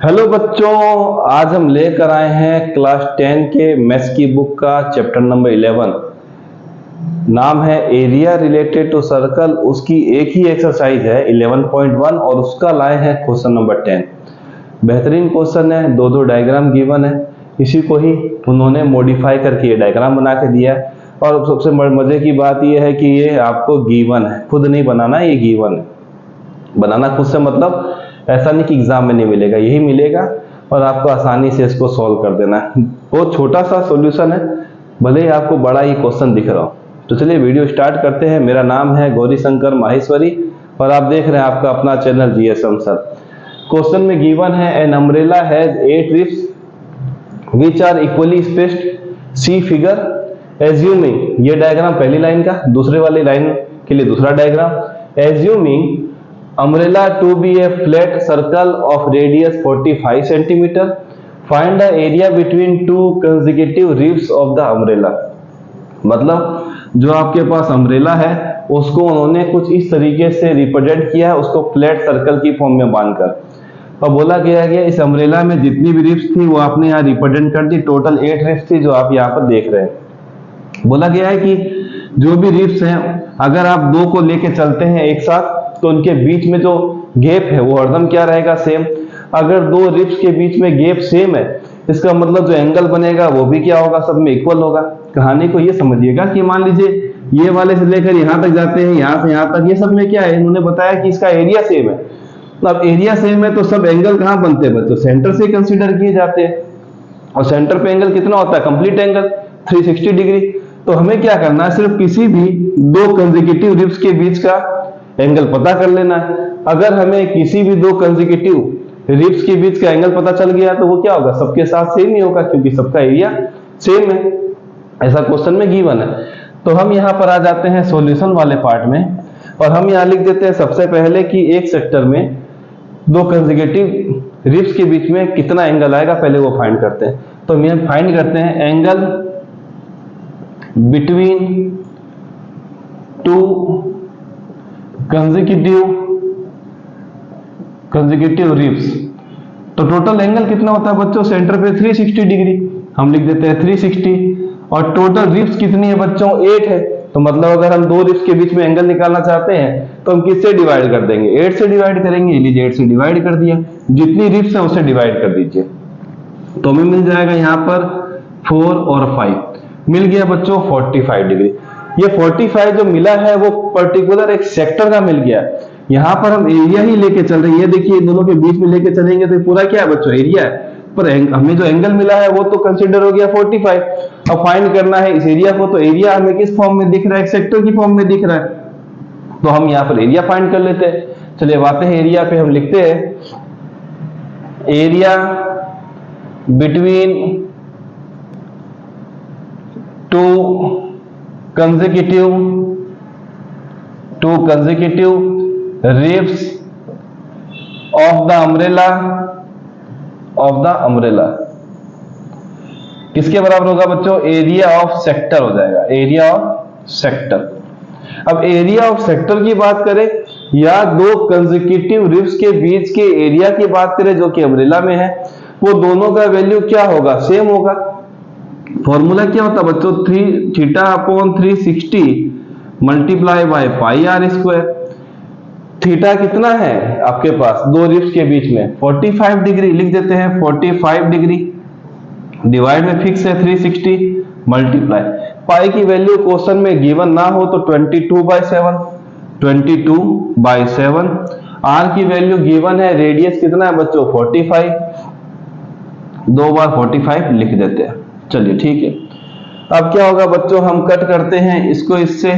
Hello बच्चों, आज हम लेकर आए हैं क्लास 10 के मैथ्स की बुक का चैप्टर नंबर 11। नाम है एरिया रिलेटेड टू सर्कल। उसकी एक ही एक्सरसाइज है 11.1 और उसका लाए हैं क्वेश्चन नंबर 10। बेहतरीन क्वेश्चन है, दो डायग्राम गिवन है, इसी को ही उन्होंने मॉडिफाई करके ये डायग्राम बना के दिया है। और सबसे मजे की बात यह है कि ये आपको गिवन है, खुद नहीं बनाना, ये गिवन है। बनाना खुद से मतलब ऐसा नहीं कि एग्जाम में नहीं मिलेगा, यही मिलेगा और आपको आसानी से इसको सॉल्व कर देना है। बहुत छोटा सा सॉल्यूशन है, भले ही आपको बड़ा ही क्वेश्चन दिख रहा हो। तो चलिए वीडियो स्टार्ट करते हैं। मेरा नाम है गौरी शंकर माहेश्वरी और आप देख रहे हैं आपका अपना चैनल जीएसएम सर। क्वेश्चन में गिवन है an umbrella has 8 ribs which are equally spaced, see figure. Assuming, ये डायग्राम पहली लाइन का, दूसरे वाली लाइन के लिए दूसरा diagram. Assuming umbrella to be a flat circle of radius 45 cm, find the area between two consecutive ribs of the umbrella। मतलब जो आपके पास अम्ब्रेला है उसको उन्होंने कुछ इस तरीके से रिप्रेजेंट किया है, उसको फ्लैट सर्कल की फॉर्म में बांधकर, और बोला गया है इस अम्ब्रेला में जितनी भी रिब्स थी वो आपने यहाँ रिप्रेजेंट कर दी। टोटल 8 रिब्स थी जो आप यहाँ पर देख रहे हैं। बोला गया है कि जो भी रिब्स हैं अगर आप दो को लेके चलते हैं एक साथ तो उनके बीच में जो गैप है वो हरदम क्या रहेगा, सेम। अगर दो रिब्स के बीच में गैप सेम है इसका मतलब जो एंगल बनेगा वो भी क्या होगा, सब में इक्वल होगा। कहानी को ये समझिएगा कि मान लीजिए ये वाले से लेकर यहां तक जाते हैं, यहां से यहां तक, ये सब में क्या है, इन्होंने बताया कि इसका एरिया सेम है। तो अब एरिया सेम है तो सब एंगल कहां बनते हैं बच्चों, सेंटर से कंसीडर किए जाते हैं। और सेंटर पे एंगल कितना होता है, कंप्लीट एंगल 360 डिग्री। तो हमें क्या करना है, सिर्फ किसी भी दो कंसेक्यूटिव रिब्स के बीच का एंगल पता कर लेना है। अगर हमें किसी भी दो कंसेक्यूटिव रिब्स के बीच का एंगल पता चल गया तो वो क्या होगा, सबके साथ सेम ही होगा क्योंकि सबका एरिया सेम है। ऐसा क्वेश्चन में गिवन है। तो हम यहां पर आ जाते हैं सॉल्यूशन वाले पार्ट में और हम यहां लिख देते हैं सबसे पहले कि एक सेक्टर में दो कंसेक्यूटिव रिब्स के बीच में कितना एंगल आएगा, पहले वो फाइंड करते हैं। तो हम फाइंड करते हैं angle between two consecutive ribs. तो टोटल एंगल कितना होता है बच्चों, सेंटर पे 360 डिग्री, हम लिख देते हैं 360। और टोटल रिब्स कितनी है बच्चों, 8 है। तो मतलब अगर हम दो रिब्स के बीच में एंगल निकालना चाहते हैं तो हम किससे डिवाइड कर देंगे, 8 से डिवाइड करेंगे। लीजिए 8 से डिवाइड कर दिया, जितनी रिब्स है उससे डिवाइड कर दीजिए। तो हमें मिल जाएगा यहाँ पर 4 और 5 मिल गया बच्चों 45 डिग्री। ये 45 जो मिला है वो पर्टिकुलर एक सेक्टर का मिल गया। यहां पर हम एरिया ही लेके चल रहे हैं, ये देखिए दोनों के बीच में लेके चलेंगे तो पूरा क्या है बच्चों, एरिया है। पर हमें जो एंगल मिला है वो तो कंसीडर हो गया 45। अब फाइंड करना है इस एरिया को, तो एरिया हमें किस फॉर्म में दिख रहा है, एक सेक्टर की फॉर्म में दिख रहा है। तो हम यहाँ पर एरिया फाइंड कर लेते हैं। चलिए अब आते हैं एरिया पे, हम लिखते हैं area between two consecutive ribs of the umbrella किसके बराबर होगा बच्चों, एरिया ऑफ सेक्टर हो जाएगा, एरिया ऑफ सेक्टर। अब एरिया ऑफ सेक्टर की बात करें या दो कंसेक्यूटिव रिब्स के बीच के एरिया की बात करें जो कि अम्ब्रेला में है, वो दोनों का वैल्यू क्या होगा, सेम होगा। फॉर्मूला क्या होता है बच्चों, θ/360 multiply by pi r square. Theta कितना है आपके पास दो रिब्स के बीच में, 45 डिग्री, लिख देते हैं 45 डिग्री। डिवाइड में फिक्स है 360 मल्टीप्लाई पाई की वैल्यू क्वेश्चन में गिवन ना हो तो 22/7, 22/7। आर की वैल्यू गिवन है, रेडियस कितना है बच्चों 45, 2 बार 45 लिख देते हैं। चलिए ठीक है। अब क्या होगा बच्चों, हम कट करते हैं इसको इससे,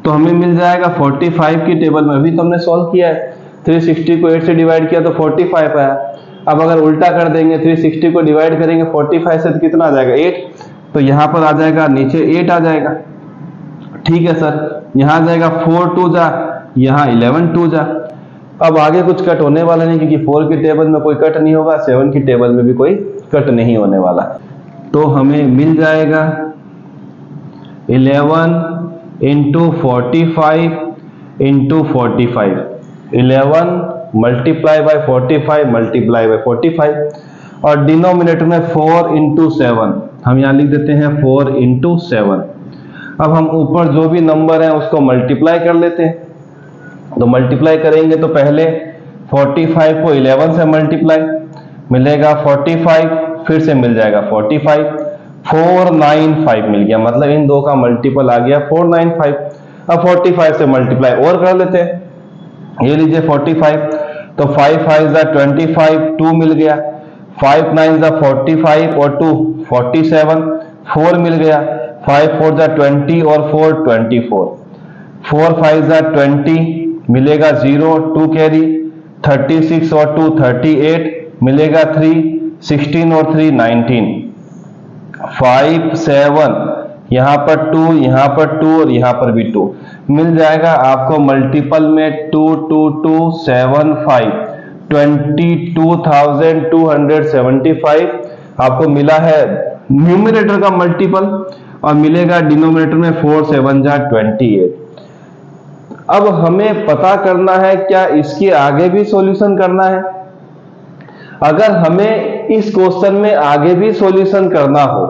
तो हमें मिल जाएगा 45 की टेबल में अभी तो हमने सॉल्व किया है, 360 को 8 से डिवाइड किया तो 45 आया। अब अगर उल्टा कर देंगे 360 को डिवाइड करेंगे 45 से तो कितना आ जाएगा 8, तो यहां पर आ जाएगा नीचे 8 आ जाएगा। ठीक है सर, यहां आ जाएगा 4 2 जा, यहां 11 2 जा। अब आगे कुछ कट होने वाला नहीं क्योंकि 4 की टेबल में कोई कट नहीं होगा, 7 की टेबल में भी कोई कट नहीं होने वाला। तो हमें मिल जाएगा 11 × 45 × 45, 11 मल्टीप्लाई बाय 45 मल्टीप्लाई बाय 45, और डिनोमिनेटर में 4 इंटू 7, हम यहाँ लिख देते हैं 4 इंटू 7। अब हम ऊपर जो भी नंबर है उसको मल्टीप्लाई कर लेते हैं। तो मल्टीप्लाई करेंगे तो पहले 45 को 11 से मल्टीप्लाई, मिलेगा 45, फिर से मिल जाएगा 45, 495 मिल गया, मतलब इन दो का मल्टीपल आ गया 495। अब 45 से मल्टीप्लाई और कर लेते हैं, ये लीजिए 45, तो 5 5 25, 2 मिल गया, 5 9 45 और 2 47, 4 मिल गया, 5 4 20 और 4 24, 4 5 20 मिलेगा 0, 2 कैरी, 36 और 2 38 मिलेगा 3, 16 और 3 19, 5 7, यहां पर 2, यहां पर 2 और यहां पर भी 2 मिल जाएगा आपको मल्टीपल में 2 2 2 7 5, 22,275 आपको मिला है न्यूमरेटर का मल्टीपल, और मिलेगा डिनोमिनेटर में 4 7 28। अब हमें पता करना है क्या इसके आगे भी सॉल्यूशन करना है। अगर हमें इस क्वेश्चन में आगे भी सॉल्यूशन करना हो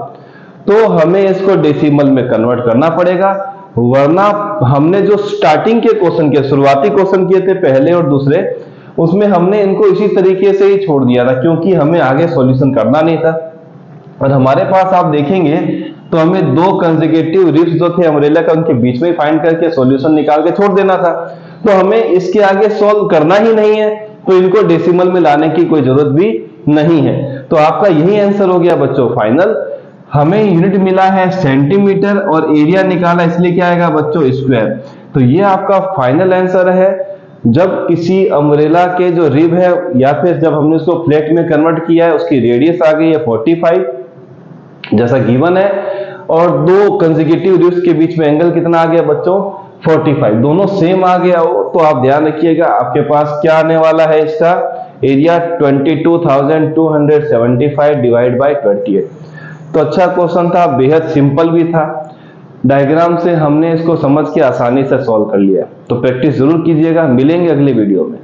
तो हमें इसको डेसिमल में कन्वर्ट करना पड़ेगा, वरना हमने जो स्टार्टिंग के क्वेश्चन किए, शुरुआती क्वेश्चन किए थे पहले और दूसरे, उसमें हमने इनको इसी तरीके से ही छोड़ दिया था क्योंकि हमें आगे सॉल्यूशन करना नहीं था। और हमारे पास आप देखेंगे तो हमें दो कंसेक्यूटिव रिप्स जो थे अम्ब्रेला का, उनके बीच में फाइंड करके सॉल्यूशन निकाल के छोड़ देना था। तो हमें इसके आगे सॉल्व करना ही नहीं है, तो इनको डेसिमल में लाने की कोई जरूरत भी नहीं है। तो आपका यही आंसर हो गया बच्चों फाइनल। हमें यूनिट मिला है सेंटीमीटर और एरिया निकाला, इसलिए क्या आएगा बच्चों स्क्वायर। तो ये आपका फाइनल आंसर है। जब किसी अम्ब्रेला के जो रिब है या फिर जब हमने उसको फ्लैट में कन्वर्ट किया है, उसकी रेडियस आ गई है 45 जैसा गिवन है, और दो कंसेक्यूटिव रिब्स के बीच में एंगल कितना आ गया बच्चों 45, दोनों सेम आ गया हो, तो आप ध्यान रखिएगा आपके पास क्या आने वाला है, इसका एरिया 22,275 डिवाइड बाय 28। तो अच्छा क्वेश्चन था, बेहद सिंपल भी था, डायग्राम से हमने इसको समझ के आसानी से सॉल्व कर लिया। तो प्रैक्टिस जरूर कीजिएगा, मिलेंगे अगले वीडियो में।